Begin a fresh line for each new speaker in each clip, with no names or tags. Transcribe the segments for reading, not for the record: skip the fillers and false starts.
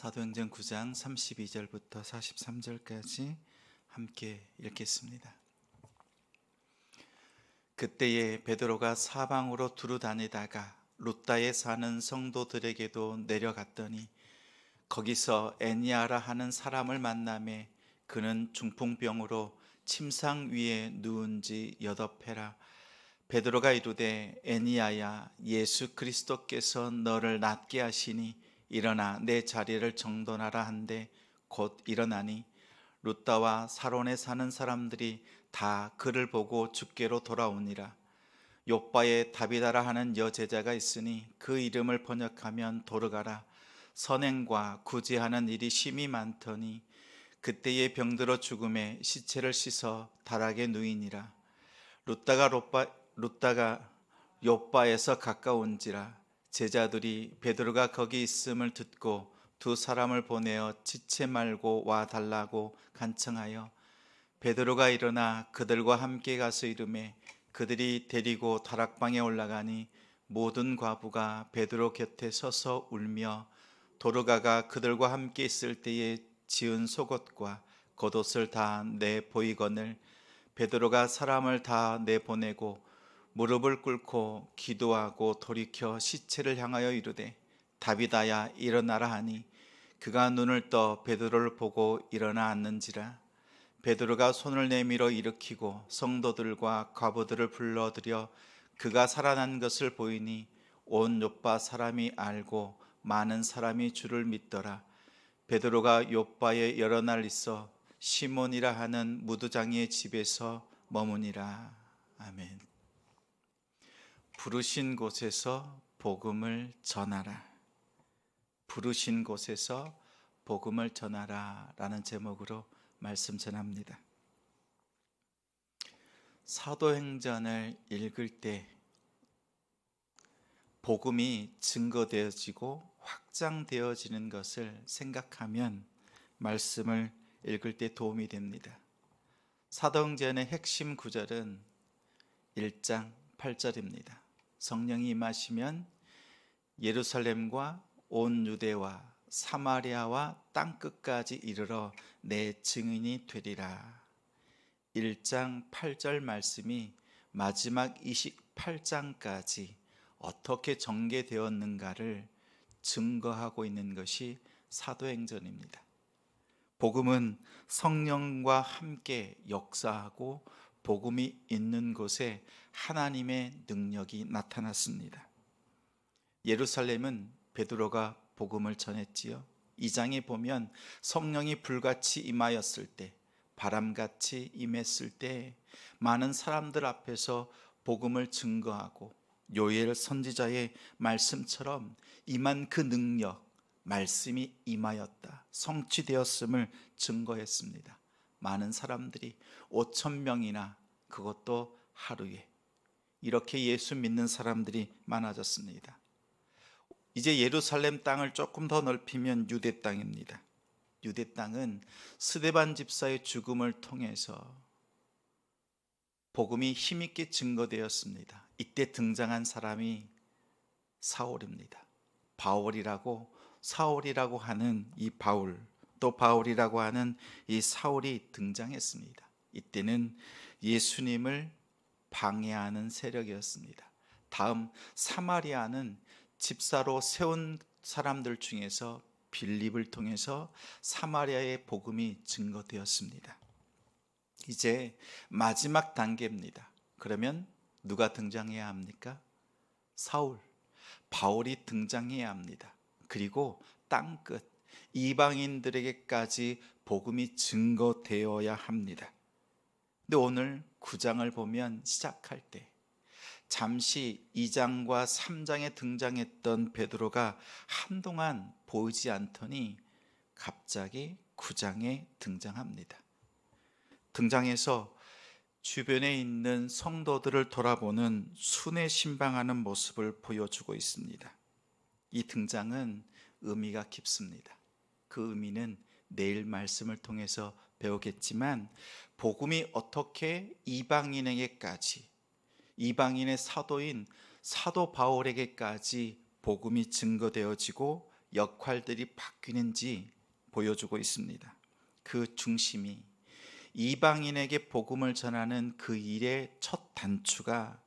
사도행전 9장 32절부터 43절까지 함께 읽겠습니다. 그때에 베드로가 사방으로 두루 다니다가 룻다에 사는 성도들에게도 내려갔더니 거기서 애니아라 하는 사람을 만나매 그는 중풍병으로 침상 위에 누운 지 8해라. 베드로가 이르되 애니아야, 예수 그리스도께서 너를 낫게 하시니 일어나 내 자리를 정돈하라 한데 곧 일어나니 룻다와 사론에 사는 사람들이 다 그를 보고 주께로 돌아오니라. 욥바에 다비다라 하는 여제자가 있으니 그 이름을 번역하면 도르가라. 선행과 구제하는 일이 심히 많더니 그때에 병들어 죽음에 시체를 씻어 다락에 누이니라. 룻다가 욥바에서 가까운지라. 제자들이 베드로가 거기 있음을 듣고 두 사람을 보내어 지체 말고 와 달라고 간청하여 베드로가 일어나 그들과 함께 가서 이르매 그들이 데리고 다락방에 올라가니 모든 과부가 베드로 곁에 서서 울며 도르가가 그들과 함께 있을 때에 지은 속옷과 겉옷을 다 내보이거늘 베드로가 사람을 다 내보내고 무릎을 꿇고 기도하고 돌이켜 시체를 향하여 이르되 다비다야 일어나라 하니 그가 눈을 떠 베드로를 보고 일어나 앉는지라. 베드로가 손을 내밀어 일으키고 성도들과 과부들을 불러들여 그가 살아난 것을 보이니 온 욥바 사람이 알고 많은 사람이 주를 믿더라. 베드로가 욥바에 여러 날 있어 시몬이라 하는 무두장이의 집에서 머무니라. 아멘. 부르신 곳에서 복음을 전하라. 부르신 곳에서 복음을 전하라 라는 제목으로 말씀 전합니다. 사도행전을 읽을 때 복음이 증거되어지고 확장되어지는 것을 생각하면 말씀을 읽을 때 도움이 됩니다. 사도행전의 핵심 구절은 1장 8절입니다. 성령이 임하시면 예루살렘과 온 유대와 사마리아와 땅끝까지 이르러 내 증인이 되리라. 1장 8절 말씀이 마지막 28장까지 어떻게 전개되었는가를 증거하고 있는 것이 사도행전입니다. 복음은 성령과 함께 역사하고 복음이 있는 곳에 하나님의 능력이 나타났습니다. 예루살렘은 베드로가 복음을 전했지요. 2장에 보면 성령이 불같이 임하였을 때, 바람같이 임했을 때 많은 사람들 앞에서 복음을 증거하고 요엘 선지자의 말씀처럼 임한 그 능력, 말씀이 임하였다, 성취되었음을 증거했습니다. 많은 사람들이 5,000명이나, 그것도 하루에 이렇게 예수 믿는 사람들이 많아졌습니다. 이제 예루살렘 땅을 조금 더 넓히면 유대 땅입니다. 유대 땅은 스데반 집사의 죽음을 통해서 복음이 힘있게 증거되었습니다. 이때 등장한 사람이 사울입니다. 사울이라고 하는 이 바울, 또 바울이라고 하는 이 사울이 등장했습니다. 이때는 예수님을 방해하는 세력이었습니다. 다음 사마리아는 집사로 세운 사람들 중에서 빌립을 통해서 사마리아의 복음이 증거되었습니다. 이제 마지막 단계입니다. 그러면 누가 등장해야 합니까? 바울이 등장해야 합니다. 그리고 땅끝 이방인들에게까지 복음이 증거되어야 합니다. 근데 오늘 9장을 보면 시작할 때 잠시 2장과 3장에 등장했던 베드로가 한동안 보이지 않더니 갑자기 9장에 등장합니다. 등장해서 주변에 있는 성도들을 돌아보는 순회신방하는 모습을 보여주고 있습니다. 이 등장은 의미가 깊습니다. 그 의미는 내일 말씀을 통해서 배우겠지만 복음이 어떻게 이방인에게까지, 이방인의 사도인 사도 바울에게까지 복음이 증거되어지고 역할들이 바뀌는지 보여주고 있습니다. 그 중심이 이방인에게 복음을 전하는 그 일의 첫 단추가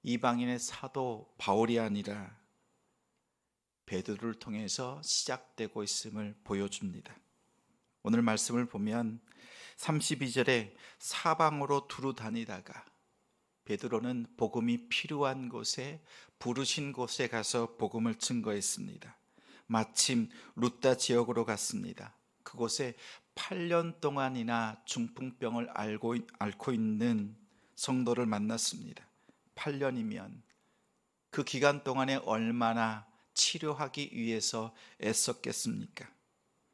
이방인의 사도 바울이 아니라 베드로를 통해서 시작되고 있음을 보여줍니다. 오늘 말씀을 보면 32절에 사방으로 두루 다니다가 베드로는 복음이 필요한 곳에, 부르신 곳에 가서 복음을 증거했습니다. 마침 루다 지역으로 갔습니다. 그곳에 8년 동안이나 중풍병을 앓고 있는 성도를 만났습니다. 8년이면 그 기간 동안에 얼마나 치료하기 위해서 애썼겠습니까?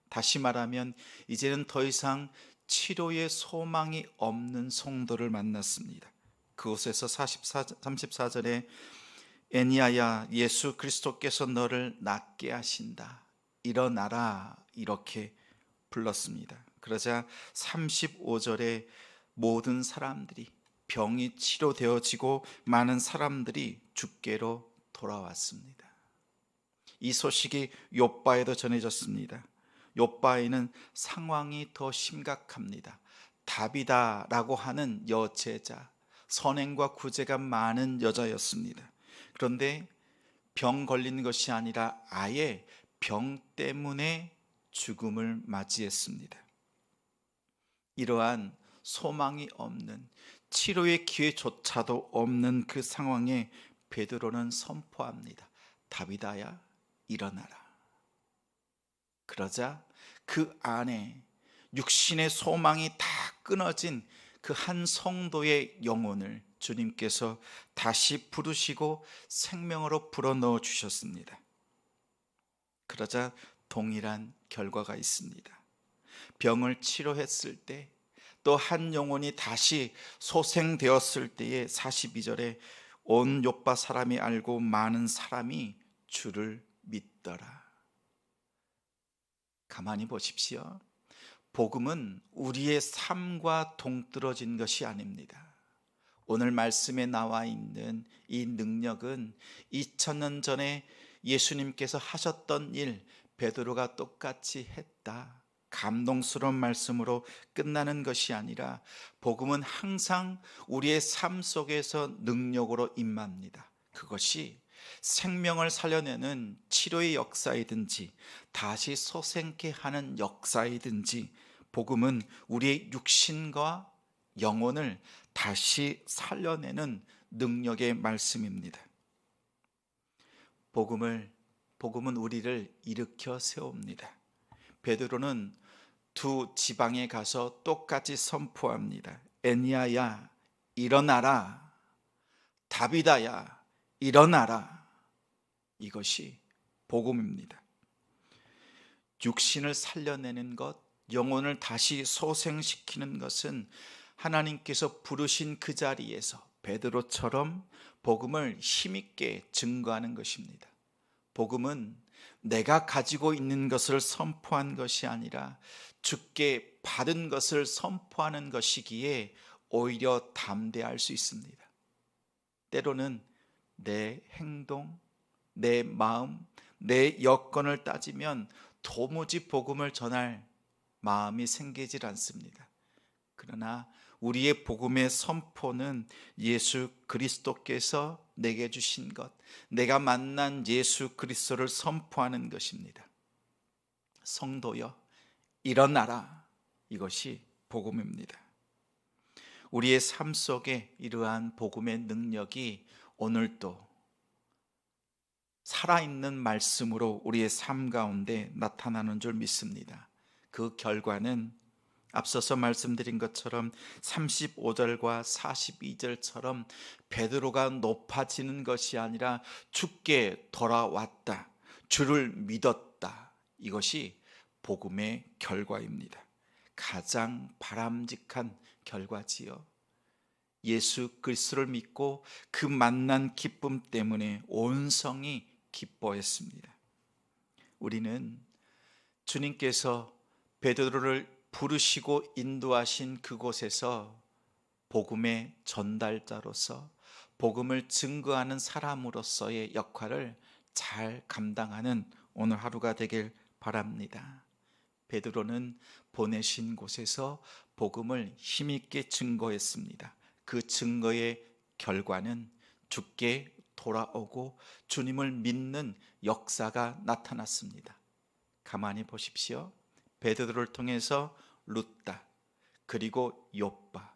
다시 말하면 이제는 더 이상 치료의 소망이 없는 성도를 만났습니다. 그곳에서 34절에 애니야야, 예수 그리스도께서 너를 낫게 하신다, 일어나라, 이렇게 불렀습니다. 그러자 35절에 모든 사람들이, 병이 치료되어지고 많은 사람들이 주께로 돌아왔습니다. 이 소식이 욥바에도 전해졌습니다. 욥바에는 상황이 더 심각합니다. 다비다라고 하는 여제자, 선행과 구제가 많은 여자였습니다. 그런데 병 걸린 것이 아니라 아예 병 때문에 죽음을 맞이했습니다. 이러한 소망이 없는, 치료의 기회조차도 없는 그 상황에 베드로는 선포합니다. 다비다야, 일어나라. 그러자 그 안에 육신의 소망이 다 끊어진 그 한 성도의 영혼을 주님께서 다시 부르시고 생명으로 불어넣어 주셨습니다. 그러자 동일한 결과가 있습니다. 병을 치료했을 때, 또 한 영혼이 다시 소생되었을 때에 42절에 온 욥바 사람이 알고 많은 사람이 주를 믿더라. 가만히 보십시오. 복음은 우리의 삶과 동떨어진 것이 아닙니다. 오늘 말씀에 나와 있는 이 능력은 2000년 전에 예수님께서 하셨던 일, 베드로가 똑같이 했다, 감동스러운 말씀으로 끝나는 것이 아니라 복음은 항상 우리의 삶 속에서 능력으로 임합니다. 그것이 생명을 살려내는 치료의 역사이든지 다시 소생케 하는 역사이든지, 복음은 우리의 육신과 영혼을 다시 살려내는 능력의 말씀입니다. 복음은 우리를 일으켜 세웁니다. 베드로는 두 지방에 가서 똑같이 선포합니다. 애니야야, 일어나라. 다비다야, 일어나라. 이것이 복음입니다. 육신을 살려내는 것, 영혼을 다시 소생시키는 것은 하나님께서 부르신 그 자리에서 베드로처럼 복음을 힘있게 증거하는 것입니다. 복음은 내가 가지고 있는 것을 선포한 것이 아니라 주께 받은 것을 선포하는 것이기에 오히려 담대할 수 있습니다. 때로는 내 행동, 내 마음, 내 여건을 따지면 도무지 복음을 전할 마음이 생기질 않습니다. 그러나 우리의 복음의 선포는 예수 그리스도께서 내게 주신 것, 내가 만난 예수 그리스도를 선포하는 것입니다. 성도여, 일어나라. 이것이 복음입니다. 우리의 삶 속에 이러한 복음의 능력이 오늘도 살아있는 말씀으로 우리의 삶 가운데 나타나는 줄 믿습니다. 그 결과는 앞서서 말씀드린 것처럼 35절과 42절처럼 베드로가 높아지는 것이 아니라 주께 돌아왔다, 주를 믿었다. 이것이 복음의 결과입니다. 가장 바람직한 결과지요. 예수 그리스도를 믿고 그 만난 기쁨 때문에 온 성이 기뻐했습니다. 우리는 주님께서 베드로를 부르시고 인도하신 그곳에서 복음의 전달자로서, 복음을 증거하는 사람으로서의 역할을 잘 감당하는 오늘 하루가 되길 바랍니다. 베드로는 보내신 곳에서 복음을 힘있게 증거했습니다. 그 증거의 결과는 주께 돌아오고 주님을 믿는 역사가 나타났습니다. 가만히 보십시오. 베드로를 통해서 룻다, 그리고 욥바,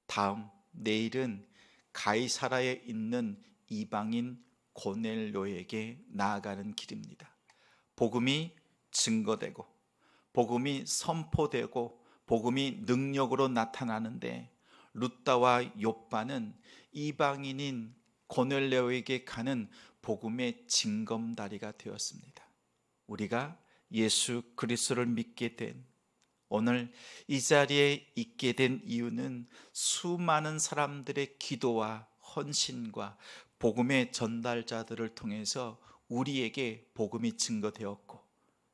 다음 내일은 가이사라에 있는 이방인 고넬료에게 나아가는 길입니다. 복음이 증거되고 복음이 선포되고 복음이 능력으로 나타나는데 룻다와 욥바는 이방인인 고넬료에게 가는 복음의 징검다리가 되었습니다. 우리가 예수 그리스도를 믿게 된 오늘 이 자리에 있게 된 이유는 수많은 사람들의 기도와 헌신과 복음의 전달자들을 통해서 우리에게 복음이 증거되었고,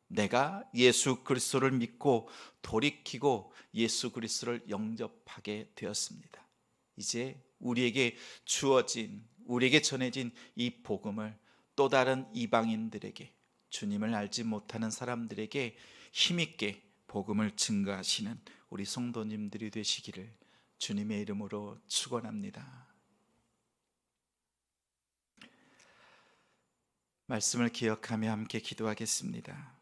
내가 예수 그리스도를 믿고 돌이키고 예수 그리스도를 영접하게 되었습니다. 이제 우리에게 주어진, 우리에게 전해진 이 복음을 또 다른 이방인들에게, 주님을 알지 못하는 사람들에게 힘있게 복음을 증거하시는 우리 성도님들이 되시기를 주님의 이름으로 축원합니다. 말씀을 기억하며 함께 기도하겠습니다.